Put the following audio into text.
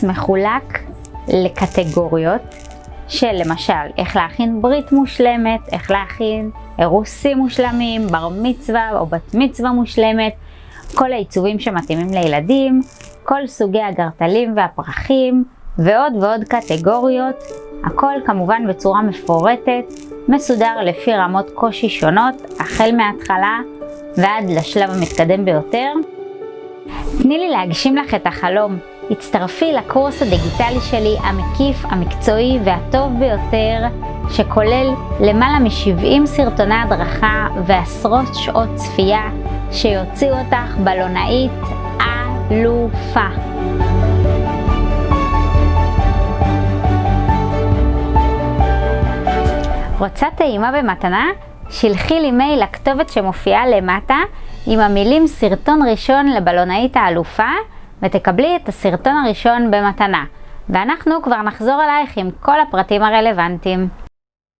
הקורס מחולק לקטגוריות של למשל איך להכין ברית מושלמת, איך להכין אירוסים מושלמים, בר מצווה או בת מצווה מושלמת, כל העיצובים שמתאימים לילדים, כל סוגי הגרטלים והפרחים ועוד ועוד קטגוריות, הכל כמובן בצורה מפורטת, מסודר לפי רמות קושי שונות, החל מההתחלה ועד לשלב המתקדם ביותר. תני לי להגשים לך את החלום, הצטרפי לקורס הדיגיטלי שלי המקיף, המקצועי והטוב ביותר, שכולל למעלה מ70 סרטוני הדרכה ועשרות שעות צפייה שיוציאו אותך בלונאית אלופה. רוצה טעימה במתנה? שלחי לי מייל לכתובת שמופיעה למטה עם המילים סרטון ראשון לבלונאית האלופה ותקבלי את הסרטון הראשון במתנה. ואנחנו כבר נחזור אלייך עם כל הפרטים הרלוונטיים.